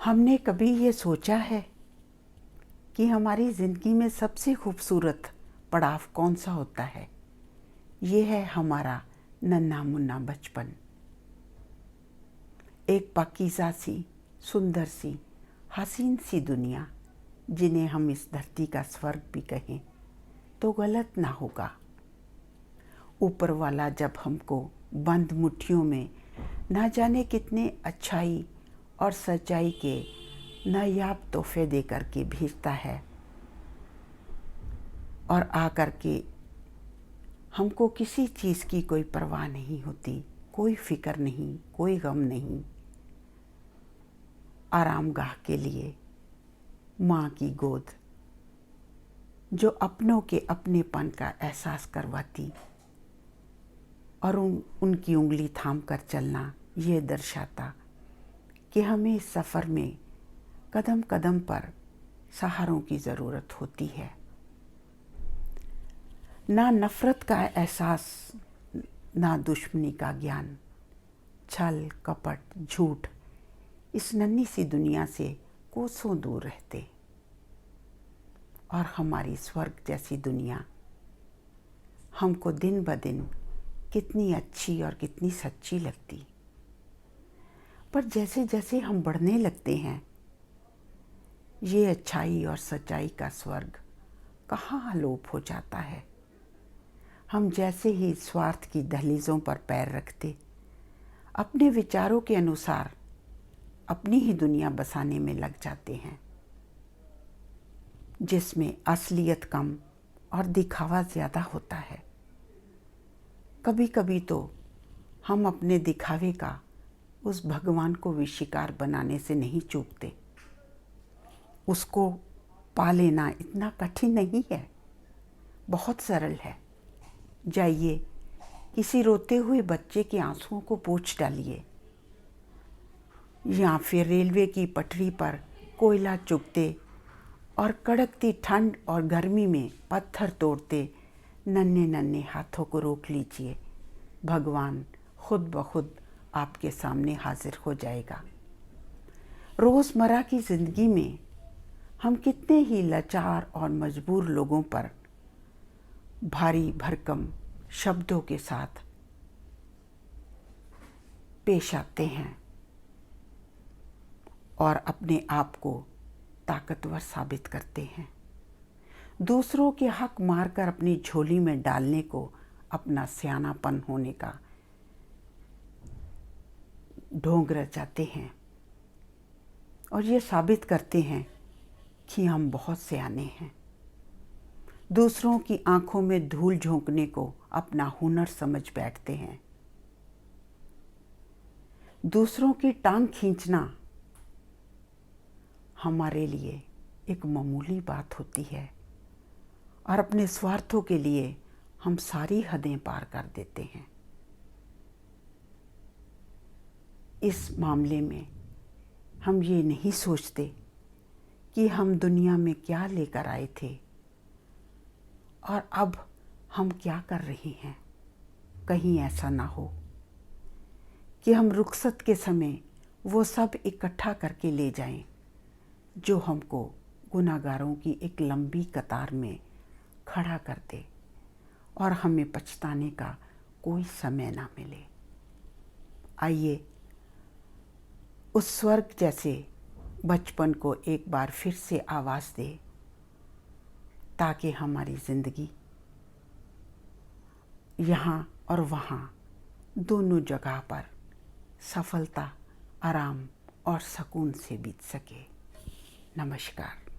हमने कभी ये सोचा है कि हमारी ज़िंदगी में सबसे खूबसूरत पड़ाव कौन सा होता है? ये है हमारा नन्हा मुन्ना बचपन। एक पाकीज़ा सी, सुंदर सी, हसीन सी दुनिया, जिन्हें हम इस धरती का स्वर्ग भी कहें तो गलत ना होगा। ऊपर वाला जब हमको बंद मुट्ठियों में ना जाने कितने अच्छाई और सच्चाई के नायाब तोहफे दे कर के भेजता है, और आकर के हमको किसी चीज़ की कोई परवाह नहीं होती, कोई फिक्र नहीं, कोई गम नहीं। आरामगाह के लिए माँ की गोद, जो अपनों के अपनेपन का एहसास करवाती और उनकी उंगली थाम कर चलना ये दर्शाता कि हमें इस सफ़र में कदम कदम पर सहारों की ज़रूरत होती है। ना नफ़रत का एहसास, ना दुश्मनी का ज्ञान, छल कपट झूठ इस नन्ही सी दुनिया से कोसों दूर रहते, और हमारी स्वर्ग जैसी दुनिया हमको दिन ब दिन कितनी अच्छी और कितनी सच्ची लगती। पर जैसे जैसे हम बढ़ने लगते हैं, ये अच्छाई और सच्चाई का स्वर्ग कहाँ अलोप हो जाता है। हम जैसे ही स्वार्थ की दहलीज़ों पर पैर रखते, अपने विचारों के अनुसार अपनी ही दुनिया बसाने में लग जाते हैं, जिसमें असलियत कम और दिखावा ज़्यादा होता है। कभी कभी तो हम अपने दिखावे का उस भगवान को भी शिकार बनाने से नहीं चूकते। उसको पा लेना इतना कठिन नहीं है, बहुत सरल है। जाइए किसी रोते हुए बच्चे के आंसुओं को पोंछ डालिए, या फिर रेलवे की पटरी पर कोयला चुगते और कड़कती ठंड और गर्मी में पत्थर तोड़ते नन्हे नन्हे हाथों को रोक लीजिए। भगवान खुद ब खुद आपके सामने हाजिर हो जाएगा। रोज़मर्रा की ज़िंदगी में हम कितने ही लाचार और मजबूर लोगों पर भारी भरकम शब्दों के साथ पेश आते हैं और अपने आप को ताकतवर साबित करते हैं। दूसरों के हक मारकर अपनी झोली में डालने को अपना सियानापन होने का ढोंग रचाते हैं, और ये साबित करते हैं कि हम बहुत सियाने हैं। दूसरों की आंखों में धूल झोंकने को अपना हुनर समझ बैठते हैं। दूसरों की टांग खींचना हमारे लिए एक मामूली बात होती है, और अपने स्वार्थों के लिए हम सारी हदें पार कर देते हैं। इस मामले में हम ये नहीं सोचते कि हम दुनिया में क्या लेकर आए थे और अब हम क्या कर रहे हैं। कहीं ऐसा ना हो कि हम रुखसत के समय वो सब इकट्ठा करके ले जाएं, जो हमको गुनाहगारों की एक लंबी कतार में खड़ा कर दे और हमें पछताने का कोई समय ना मिले। आइए उस स्वर्ग जैसे बचपन को एक बार फिर से आवाज़ दे, ताकि हमारी ज़िंदगी यहाँ और वहाँ दोनों जगह पर सफलता, आराम और सुकून से बीत सके। नमस्कार।